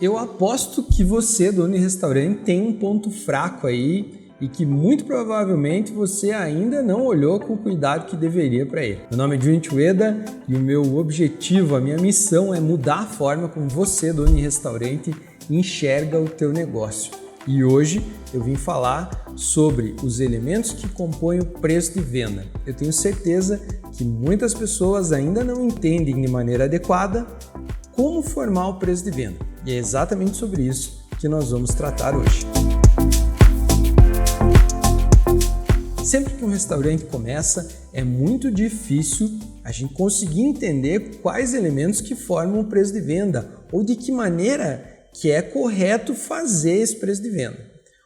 Eu aposto que você, dono de restaurante, tem um ponto fraco aí e que muito provavelmente você ainda não olhou com o cuidado que deveria para ele. Meu nome é Junit Ueda e o meu objetivo, a minha missão é mudar a forma como você, dono de restaurante, enxerga o teu negócio. E hoje eu vim falar sobre os elementos que compõem o preço de venda. Eu tenho certeza que muitas pessoas ainda não entendem de maneira adequada como formar o preço de venda. E é exatamente sobre isso que nós vamos tratar hoje. Sempre que um restaurante começa, é muito difícil a gente conseguir entender quais elementos que formam o preço de venda ou de que maneira que é correto fazer esse preço de venda.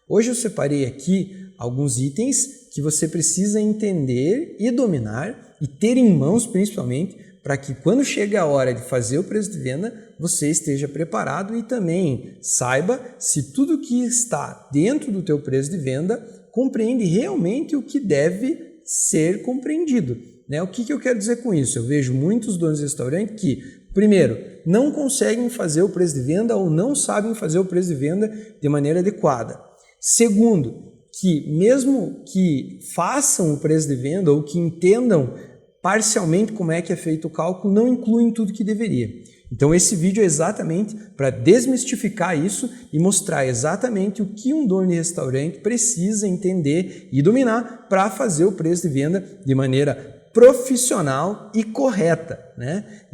Hoje eu separei aqui alguns itens que você precisa entender e dominar e ter em mãos principalmente para que quando chega a hora de fazer o preço de venda, você esteja preparado e também saiba se tudo que está dentro do teu preço de venda compreende realmente o que deve ser compreendido. O que eu quero dizer com isso? Eu vejo muitos donos de restaurante que, primeiro, não conseguem fazer o preço de venda ou não sabem fazer o preço de venda de maneira adequada. Segundo, que mesmo que façam o preço de venda ou que entendam parcialmente como é que é feito o cálculo, não incluem tudo que deveria. Então esse vídeo é exatamente para desmistificar isso e mostrar exatamente o que um dono de restaurante precisa entender e dominar para fazer o preço de venda de maneira profissional e correta,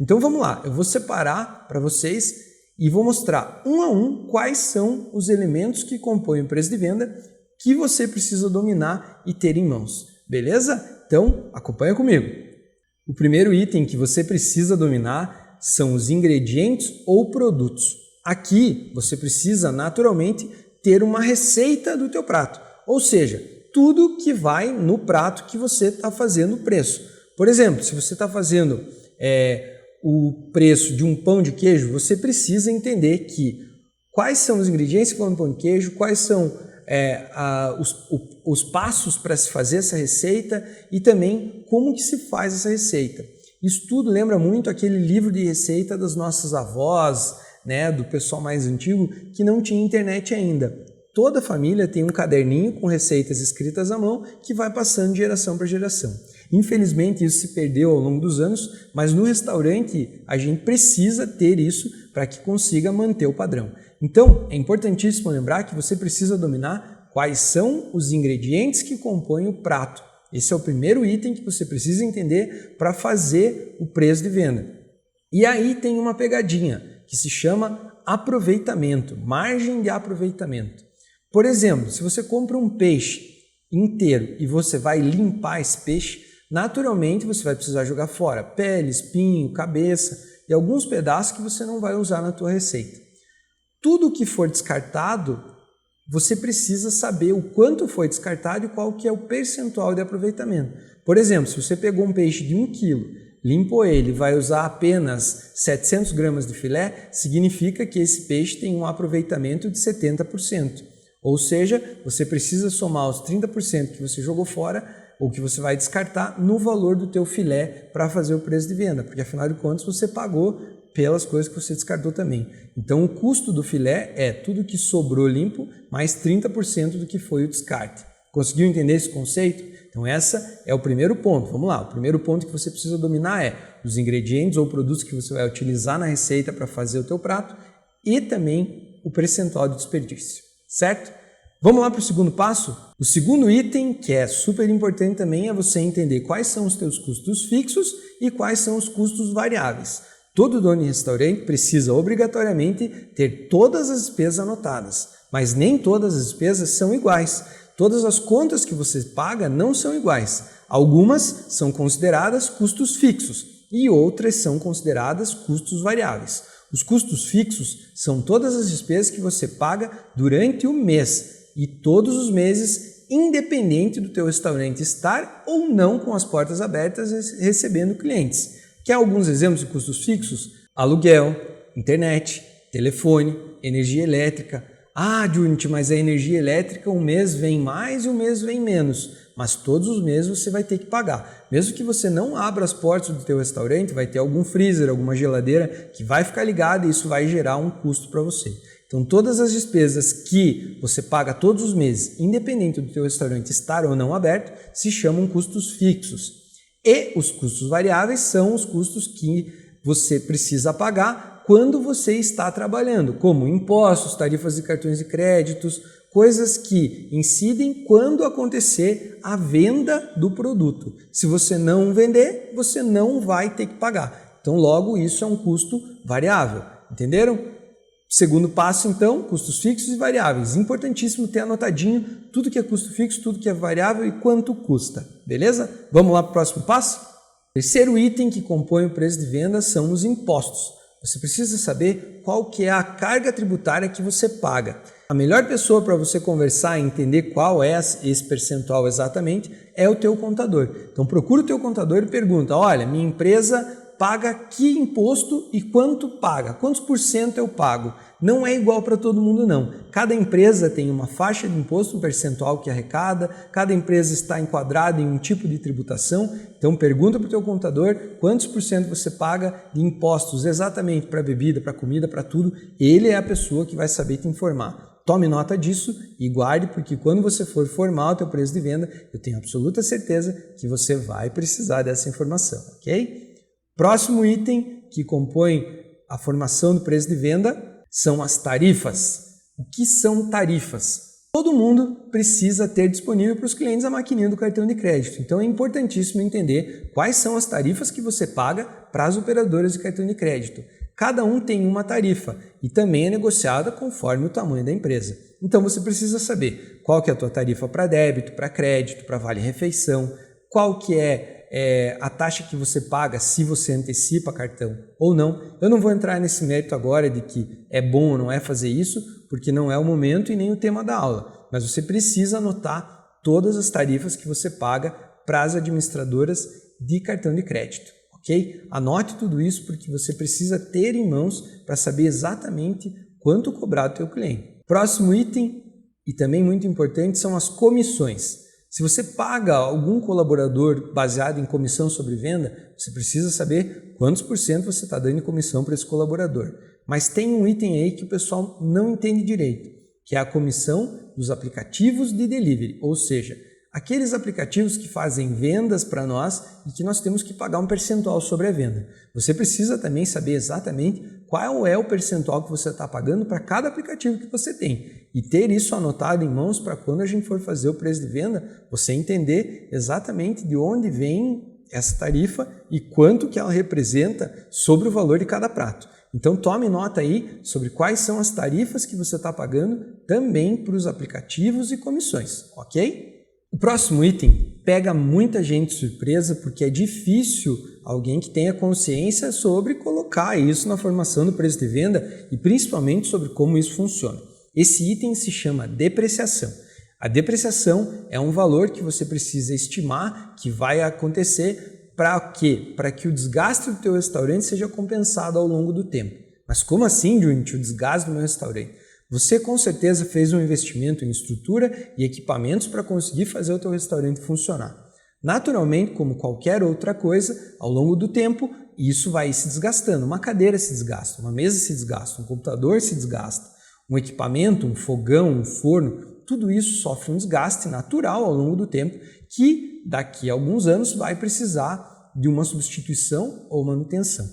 Então vamos lá, eu vou separar para vocês e vou mostrar um a um quais são os elementos que compõem o preço de venda que você precisa dominar e ter em mãos, beleza? Então acompanha comigo. O primeiro item que você precisa dominar são os ingredientes ou produtos. Aqui você precisa naturalmente ter uma receita do teu prato, ou seja, tudo que vai no prato que você está fazendo o preço. Por exemplo, se você está fazendo o preço de um pão de queijo, você precisa entender que quais são os ingredientes que vão no pão de queijo, quais são os passos para se fazer essa receita e também como que se faz essa receita. Isso tudo lembra muito aquele livro de receita das nossas avós, do pessoal mais antigo, que não tinha internet ainda. Toda família tem um caderninho com receitas escritas à mão que vai passando de geração para geração. Infelizmente isso se perdeu ao longo dos anos, mas no restaurante a gente precisa ter isso para que consiga manter o padrão. Então é importantíssimo lembrar que você precisa dominar quais são os ingredientes que compõem o prato. Esse é o primeiro item que você precisa entender para fazer o preço de venda. E aí tem uma pegadinha que se chama aproveitamento, margem de aproveitamento. Por exemplo, se você compra um peixe inteiro e você vai limpar esse peixe, naturalmente você vai precisar jogar fora pele, espinho, cabeça e alguns pedaços que você não vai usar na tua receita. Tudo que for descartado, você precisa saber o quanto foi descartado e qual que é o percentual de aproveitamento. Por exemplo, se você pegou um peixe de 1 kg, limpou ele e vai usar apenas 700 gramas de filé, significa que esse peixe tem um aproveitamento de 70%. Ou seja, você precisa somar os 30% que você jogou fora ou que você vai descartar no valor do teu filé para fazer o preço de venda, porque afinal de contas você pagou pelas coisas que você descartou também. Então o custo do filé é tudo que sobrou limpo mais 30% do que foi o descarte. Conseguiu entender esse conceito? Então esse é o primeiro ponto. Vamos lá, o primeiro ponto que você precisa dominar é os ingredientes ou produtos que você vai utilizar na receita para fazer o teu prato e também o percentual de desperdício, certo? Vamos lá para o segundo passo? O segundo item, que é super importante também, é você entender quais são os teus custos fixos e quais são os custos variáveis. Todo dono de restaurante precisa obrigatoriamente ter todas as despesas anotadas, mas nem todas as despesas são iguais. Todas as contas que você paga não são iguais. Algumas são consideradas custos fixos e outras são consideradas custos variáveis. Os custos fixos são todas as despesas que você paga durante o mês e todos os meses, independente do teu restaurante estar ou não com as portas abertas recebendo clientes. Quer alguns exemplos de custos fixos? Aluguel, internet, telefone, energia elétrica. Ah, Junit, mas a energia elétrica um mês vem mais e um mês vem menos. mas todos os meses você vai ter que pagar. Mesmo que você não abra as portas do teu restaurante, vai ter algum freezer, alguma geladeira que vai ficar ligada e isso vai gerar um custo para você. Então, todas as despesas que você paga todos os meses, independente do teu restaurante estar ou não aberto, se chamam custos fixos. E os custos variáveis são os custos que você precisa pagar quando você está trabalhando, como impostos, tarifas de cartões de créditos, coisas que incidem quando acontecer a venda do produto. Se você não vender, você não vai ter que pagar. Então, logo, isso é um custo variável. Entenderam? Segundo passo, então, custos fixos e variáveis. Importantíssimo ter anotadinho tudo que é custo fixo, tudo que é variável e quanto custa. Beleza? Vamos lá para o próximo passo? Terceiro item que compõe o preço de venda são os impostos. Você precisa saber qual que é a carga tributária que você paga. A melhor pessoa para você conversar e entender qual é esse percentual exatamente é o teu contador. Então procura o teu contador e pergunta, olha, minha empresa paga que imposto e quanto paga? Quantos por cento eu pago? Não é igual para todo mundo não. Cada empresa tem uma faixa de imposto, um percentual que arrecada, cada empresa está enquadrada em um tipo de tributação. Então pergunta para o teu contador quantos por cento você paga de impostos exatamente para bebida, para comida, para tudo. Ele é a pessoa que vai saber te informar. Tome nota disso e guarde, porque quando você for formar o teu preço de venda, eu tenho absoluta certeza que você vai precisar dessa informação, ok? Próximo item que compõe a formação do preço de venda são as tarifas. O que são tarifas? Todo mundo precisa ter disponível para os clientes a maquininha do cartão de crédito. Então é importantíssimo entender quais são as tarifas que você paga para as operadoras de cartão de crédito. Cada um tem uma tarifa e também é negociada conforme o tamanho da empresa. Então você precisa saber qual que é a tua tarifa para débito, para crédito, para vale-refeição, qual que é a taxa que você paga se você antecipa cartão ou não. Eu não vou entrar nesse mérito agora de que é bom ou não é fazer isso, porque não é o momento e nem o tema da aula. Mas você precisa anotar todas as tarifas que você paga para as administradoras de cartão de crédito, ok? Anote tudo isso porque você precisa ter em mãos para saber exatamente quanto cobrar do teu cliente. Próximo item, e também muito importante, são as comissões. Se você paga algum colaborador baseado em comissão sobre venda, você precisa saber quantos por cento você está dando em comissão para esse colaborador. Mas tem um item aí que o pessoal não entende direito, que é a comissão dos aplicativos de delivery, ou seja, aqueles aplicativos que fazem vendas para nós e que nós temos que pagar um percentual sobre a venda. Você precisa também saber exatamente qual é o percentual que você está pagando para cada aplicativo que você tem e ter isso anotado em mãos para quando a gente for fazer o preço de venda, você entender exatamente de onde vem essa tarifa e quanto que ela representa sobre o valor de cada prato. Então tome nota aí sobre quais são as tarifas que você está pagando também para os aplicativos e comissões, ok? O próximo item pega muita gente de surpresa porque é difícil alguém que tenha consciência sobre colocar isso na formação do preço de venda e principalmente sobre como isso funciona. Esse item se chama depreciação. A depreciação é um valor que você precisa estimar que vai acontecer para quê? Para que o desgaste do teu restaurante seja compensado ao longo do tempo. Mas como assim, Junit, o desgaste do meu restaurante? Você com certeza fez um investimento em estrutura e equipamentos para conseguir fazer o teu restaurante funcionar. Naturalmente, como qualquer outra coisa, ao longo do tempo, isso vai se desgastando. Uma cadeira se desgasta, uma mesa se desgasta, um computador se desgasta, um equipamento, um fogão, um forno, tudo isso sofre um desgaste natural ao longo do tempo que daqui a alguns anos vai precisar de uma substituição ou manutenção.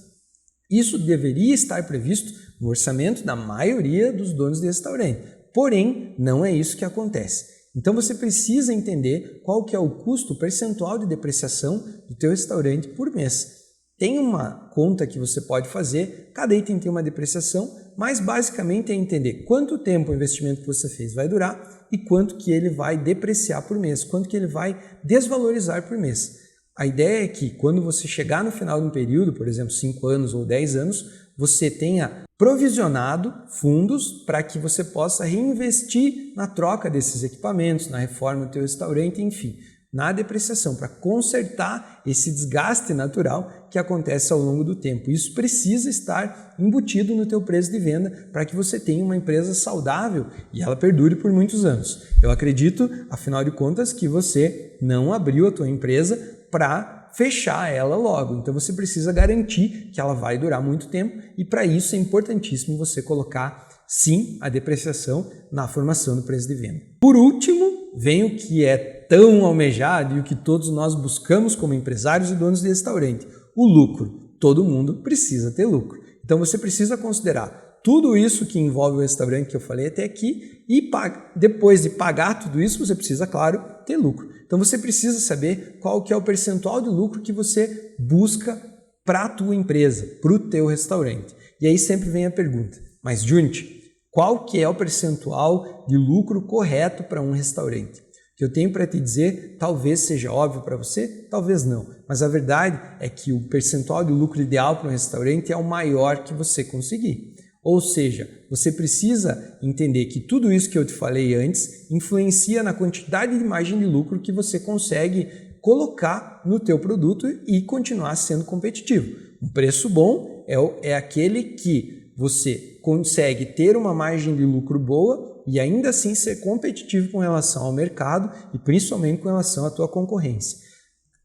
Isso deveria estar previsto no orçamento da maioria dos donos de restaurante, porém não é isso que acontece. Então você precisa entender qual que é o custo percentual de depreciação do teu restaurante por mês. Tem uma conta que você pode fazer, cada item tem uma depreciação, mas basicamente é entender quanto tempo o investimento que você fez vai durar e quanto que ele vai depreciar por mês, quanto que ele vai desvalorizar por mês. A ideia é que quando você chegar no final de um período, por exemplo, 5 anos ou 10 anos, você tenha provisionado fundos para que você possa reinvestir na troca desses equipamentos, na reforma do teu restaurante, enfim. na depreciação, para consertar esse desgaste natural que acontece ao longo do tempo. Isso precisa estar embutido no teu preço de venda para que você tenha uma empresa saudável e ela perdure por muitos anos. Eu acredito, afinal de contas, que você não abriu a tua empresa para fechar ela logo. Então você precisa garantir que ela vai durar muito tempo e para isso é importantíssimo você colocar sim a depreciação na formação do preço de venda. Por último, vem o que é tão almejado e o que todos nós buscamos como empresários e donos de restaurante, o lucro. Todo mundo precisa ter lucro. Então você precisa considerar tudo isso que envolve o restaurante que eu falei até aqui e depois de pagar tudo isso, você precisa, claro, ter lucro. Então você precisa saber qual que é o percentual de lucro que você busca para a tua empresa, para o teu restaurante. E aí sempre vem a pergunta, mas Junit, qual que é o percentual de lucro correto para um restaurante? O que eu tenho para te dizer, talvez seja óbvio para você, talvez não. Mas a verdade é que o percentual de lucro ideal para um restaurante é o maior que você conseguir. Ou seja, você precisa entender que tudo isso que eu te falei antes influencia na quantidade de margem de lucro que você consegue colocar no teu produto e continuar sendo competitivo. Um preço bom é aquele que você consegue ter uma margem de lucro boa e ainda assim ser competitivo com relação ao mercado e principalmente com relação à tua concorrência.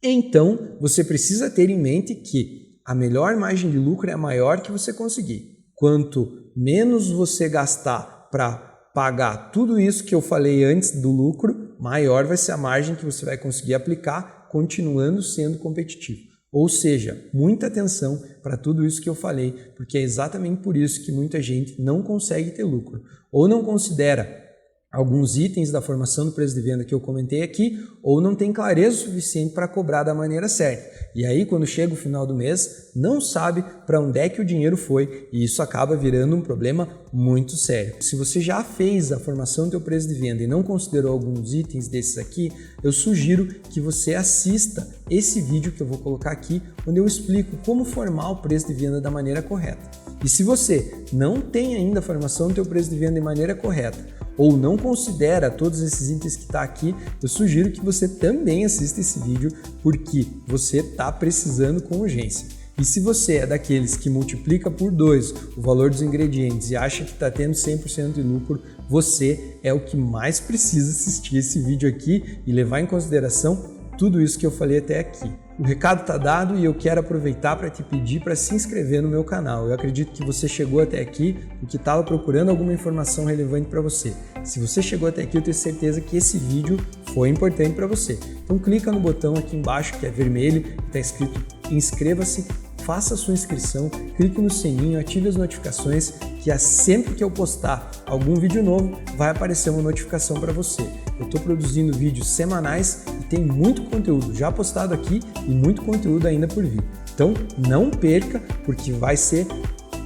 Então, você precisa ter em mente que a melhor margem de lucro é a maior que você conseguir. Quanto menos você gastar para pagar tudo isso que eu falei antes do lucro, maior vai ser a margem que você vai conseguir aplicar, continuando sendo competitivo. Ou seja, muita atenção para tudo isso que eu falei, porque é exatamente por isso que muita gente não consegue ter lucro, ou não considera alguns itens da formação do preço de venda que eu comentei aqui, ou não tem clareza suficiente para cobrar da maneira certa. E aí, quando chega o final do mês, não sabe para onde é que o dinheiro foi e isso acaba virando um problema muito sério. Se você já fez a formação do teu preço de venda e não considerou alguns itens desses aqui, eu sugiro que você assista esse vídeo que eu vou colocar aqui, onde eu explico como formar o preço de venda da maneira correta. E se você não tem ainda a formação do teu preço de venda de maneira correta, ou não considera todos esses itens que está aqui, eu sugiro que você também assista esse vídeo, porque você está precisando com urgência. E se você é daqueles que multiplica por 2 o valor dos ingredientes e acha que está tendo 100% de lucro, você é o que mais precisa assistir esse vídeo aqui e levar em consideração tudo isso que eu falei até aqui. O recado está dado e eu quero aproveitar para te pedir para se inscrever no meu canal. Eu acredito que você chegou até aqui porque estava procurando alguma informação relevante para você. Se você chegou até aqui, eu tenho certeza que esse vídeo foi importante para você. Então clica no botão aqui embaixo que é vermelho, que está escrito inscreva-se, faça a sua inscrição, clique no sininho, ative as notificações, que sempre que eu postar algum vídeo novo, vai aparecer uma notificação para você. Eu estou produzindo vídeos semanais e tem muito conteúdo já postado aqui e muito conteúdo ainda por vir. Então não perca, porque vai ser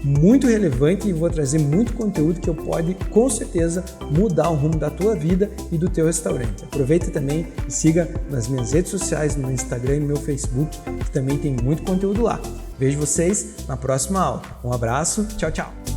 muito relevante e vou trazer muito conteúdo que pode com certeza mudar o rumo da tua vida e do teu restaurante. Aproveita também e siga nas minhas redes sociais, no meu Instagram e no meu Facebook, que também tem muito conteúdo lá. Vejo vocês na próxima aula. Um abraço, tchau, tchau!